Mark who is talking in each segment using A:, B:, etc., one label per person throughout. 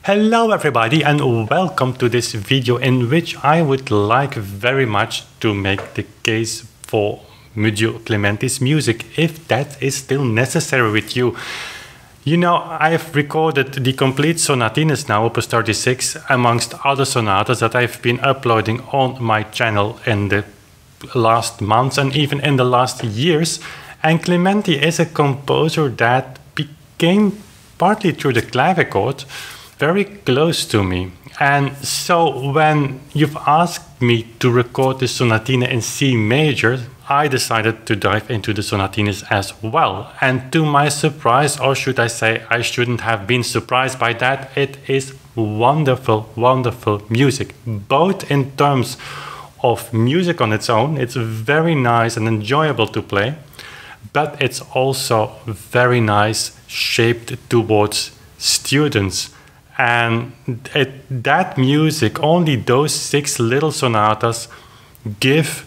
A: Hello everybody and welcome to this video in which I would like very much to make the case for Monsieur Clementi's music, if that is still necessary with you. You know, I've recorded the complete Sonatinas now, opus 36, amongst other sonatas that I've been uploading on my channel in the last months and even in the last years. And Clementi is a composer that became, partly through the clavichord, very close to me. And so when you've asked me to record the Sonatina in C major, I decided to dive into the Sonatinas as well. And to my surprise, or should I say I shouldn't have been surprised by that, it is wonderful, wonderful music. Both in terms of music on its own, it's very nice and enjoyable to play, but it's also very nice, shaped towards students. And that music, only those 6 little sonatas, give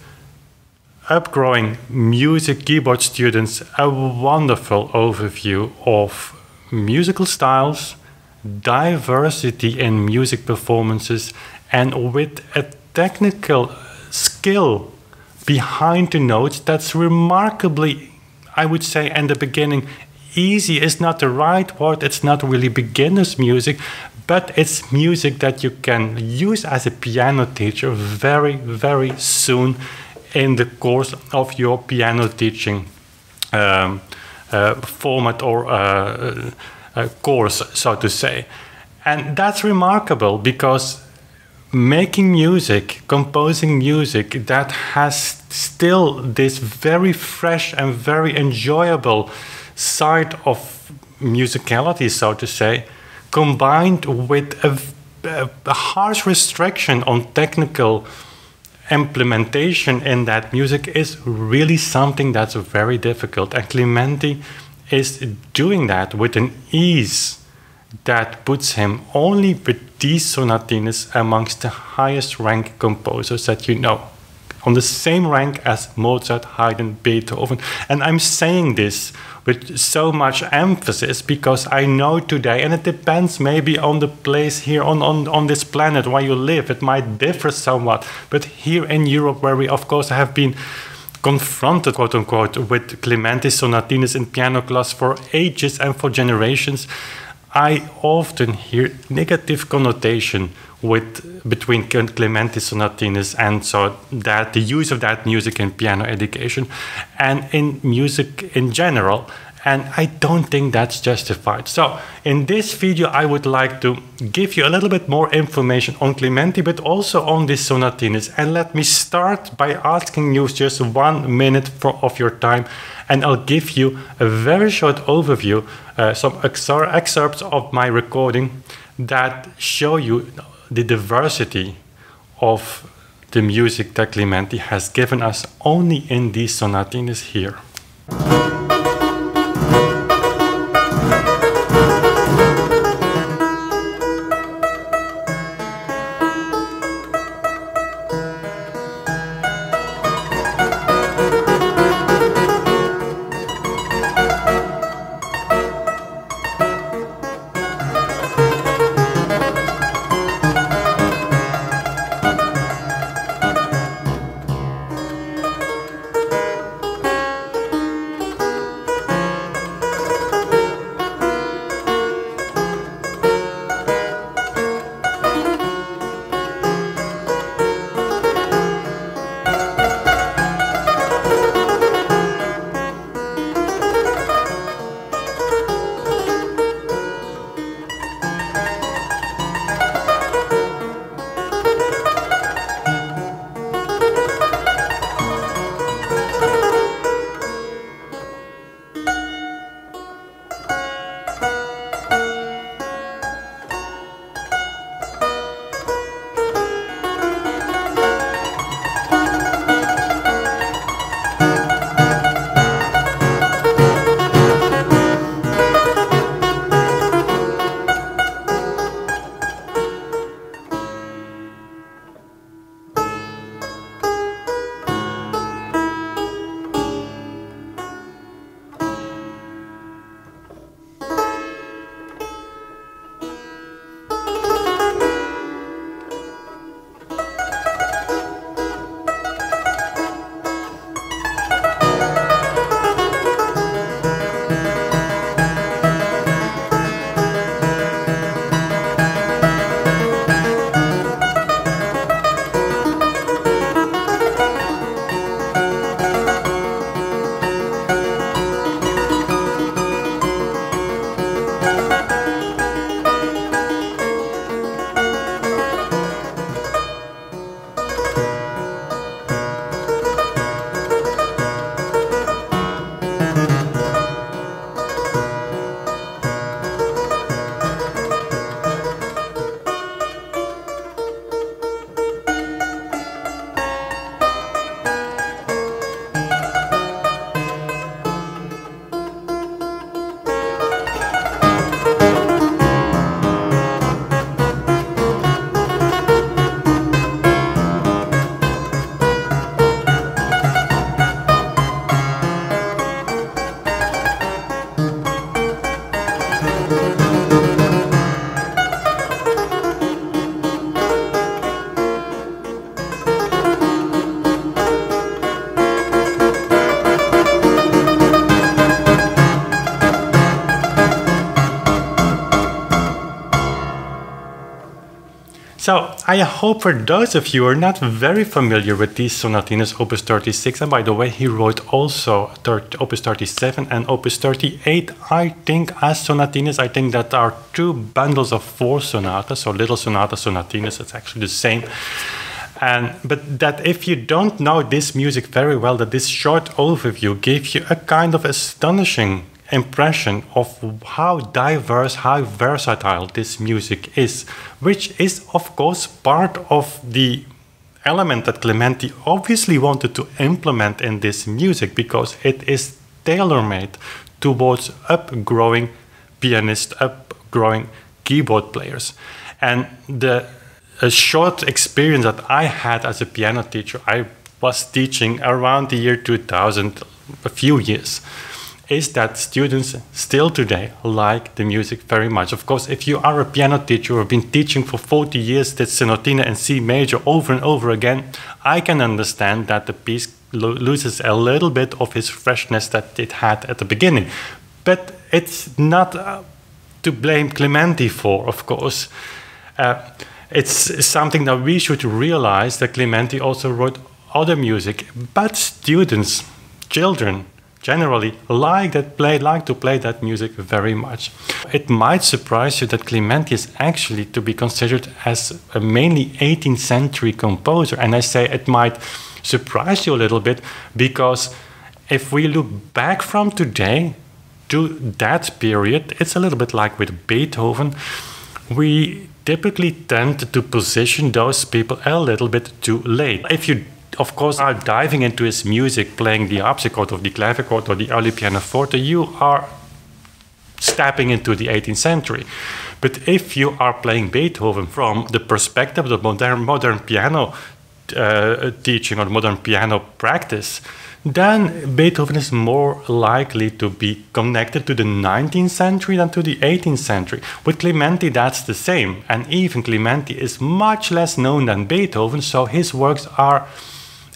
A: upgrowing music keyboard students a wonderful overview of musical styles, diversity in music performances, and with a technical skill behind the notes that's remarkably, I would say in the beginning, easy is not the right word. It's not really beginner's music, but it's music that you can use as a piano teacher very, very soon in the course of your piano teaching format or course, so to say. And that's remarkable because making music, composing music that has still this very fresh and very enjoyable side of musicality, so to say, combined with a harsh restriction on technical implementation in that music is really something that's very difficult. And Clementi is doing that with an ease that puts him only with these sonatinas amongst the highest rank composers that you know, on the same rank as Mozart, Haydn, Beethoven. And I'm saying this with so much emphasis because I know today, and it depends maybe on the place here on this planet where you live, it might differ somewhat, but here in Europe, where we of course have been confronted, quote unquote, with Clementi Sonatinas in piano class for ages and for generations, I often hear negative connotation between Clementi Sonatinas and so that the use of that music in piano education and in music in general, and I don't think that's justified. So in this video I would like to give you a little bit more information on Clementi, but also on these sonatinas. And let me start by asking you just 1 minute of your time, and I'll give you a very short overview, some excerpts of my recording that show you the diversity of the music that Clementi has given us only in these sonatinas here. So I hope for those of you who are not very familiar with these sonatinas, Opus 36, and by the way, he wrote also Opus 37 and Opus 38, I think, as sonatinas. I think that are two bundles of 4 sonatas, so little sonatinas, it's actually the same. But that if you don't know this music very well, that this short overview gives you a kind of astonishing impression of how diverse, how versatile this music is, which is of course part of the element that Clementi obviously wanted to implement in this music, because it is tailor-made towards upgrowing pianists, upgrowing keyboard players. And a short experience that I had as a piano teacher, I was teaching around the year 2000, a few years, is that students still today like the music very much. Of course, if you are a piano teacher or have been teaching for 40 years that Sonatina in C major over and over again, I can understand that the piece loses a little bit of its freshness that it had at the beginning. But it's not to blame Clementi for, of course. It's something that we should realize, that Clementi also wrote other music, but students, children, generally like to play that music very much. It might surprise you that Clementi is actually to be considered as a mainly 18th century composer. And I say it might surprise you a little bit, because if we look back from today to that period, it's a little bit like with Beethoven. We typically tend to position those people a little bit too late. If you of course are diving into his music, playing the harpsichord or the clavichord or the early pianoforte, you are stepping into the 18th century. But if you are playing Beethoven from the perspective of the modern piano teaching or modern piano practice, then Beethoven is more likely to be connected to the 19th century than to the 18th century. With Clementi, that's the same. And even Clementi is much less known than Beethoven, so his works are,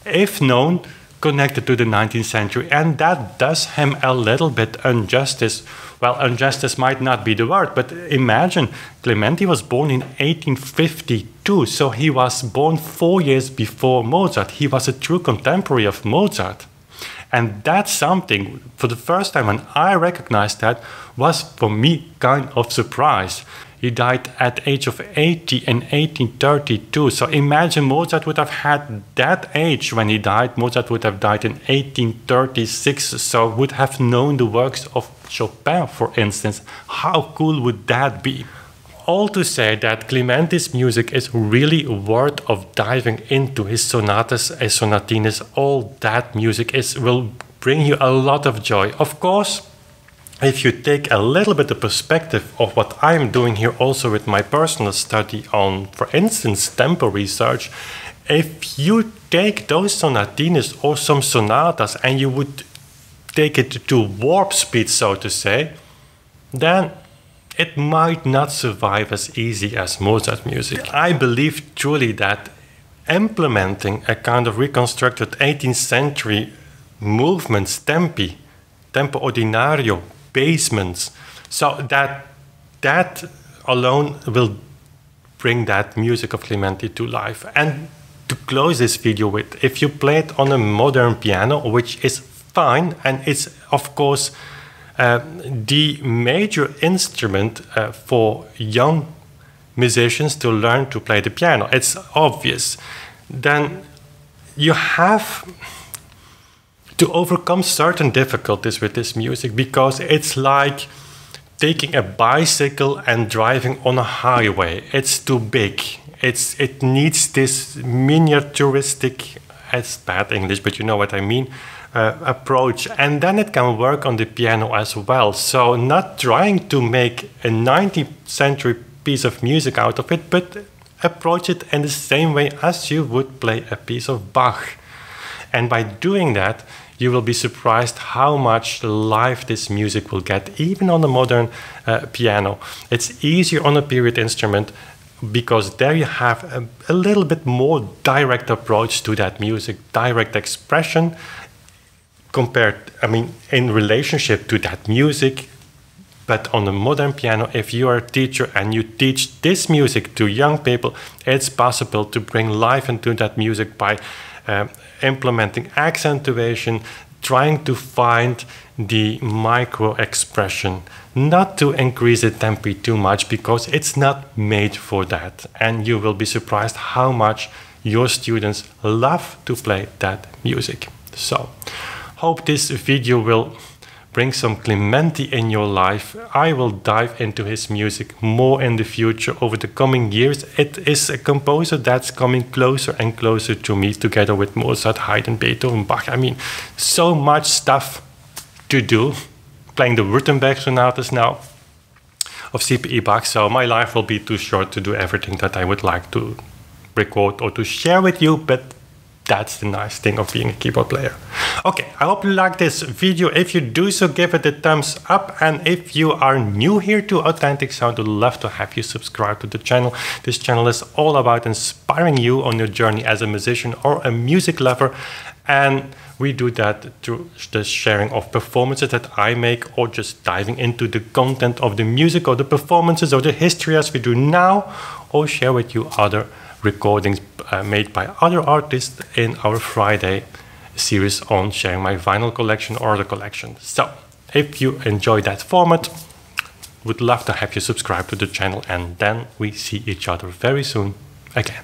A: if known, connected to the 19th century, and that does him a little bit injustice. Well, injustice might not be the word, but imagine Clementi was born in 1852, so he was born 4 years before Mozart. He was a true contemporary of Mozart. And that's something, for the first time when I recognized that, was for me kind of surprise. He died at the age of 80 in 1832. So imagine Mozart would have had that age when he died. Mozart would have died in 1836, so would have known the works of Chopin, for instance. How cool would that be? All to say that Clementi's music is really worth of diving into. His sonatas, his sonatinas, all that music will bring you a lot of joy. Of course, if you take a little bit of perspective of what I'm doing here also with my personal study on, for instance, tempo research, if you take those sonatinas or some sonatas and you would take it to warp speed, so to say, then it might not survive as easy as Mozart music. I believe truly that implementing a kind of reconstructed 18th century movements, tempo ordinario, basements, so that alone will bring that music of Clementi to life. And to close this video with, if you play it on a modern piano, which is fine, and it's of course the major instrument for young musicians to learn to play the piano, it's obvious, then you have to overcome certain difficulties with this music, because it's like taking a bicycle and driving on a highway. It's too big. It needs this miniaturistic, it's bad English, but you know what I mean, approach. And then it can work on the piano as well. So not trying to make a 19th century piece of music out of it, but approach it in the same way as you would play a piece of Bach. And by doing that, you will be surprised how much life this music will get, even on a modern piano. It's easier on a period instrument, because there you have a little bit more direct approach to that music, direct expression compared, in relationship to that music, But on the modern piano, if you are a teacher and you teach this music to young people, it's possible to bring life into that music by implementing accentuation, trying to find the micro expression, not to increase the tempi too much because it's not made for that. And you will be surprised how much your students love to play that music. So, hope this video will bring some Clementi in your life. I will dive into his music more in the future over the coming years. It is a composer that's coming closer and closer to me, together with Mozart, Haydn, Beethoven, Bach. I mean, so much stuff to do, playing the Württemberg sonatas now of CPE Bach, so my life will be too short to do everything that I would like to record or to share with you, but that's the nice thing of being a keyboard player. Okay, I hope you like this video. If you do so, give it a thumbs up. And if you are new here to Authentic Sound, I'd love to have you subscribe to the channel. This channel is all about inspiring you on your journey as a musician or a music lover. And we do that through the sharing of performances that I make, or just diving into the content of the music or the performances or the history as we do now, or share with you other recordings made by other artists in our Friday series on sharing my vinyl collection or the collection. So if you enjoy that format, would love to have you subscribe to the channel, and then we see each other very soon again.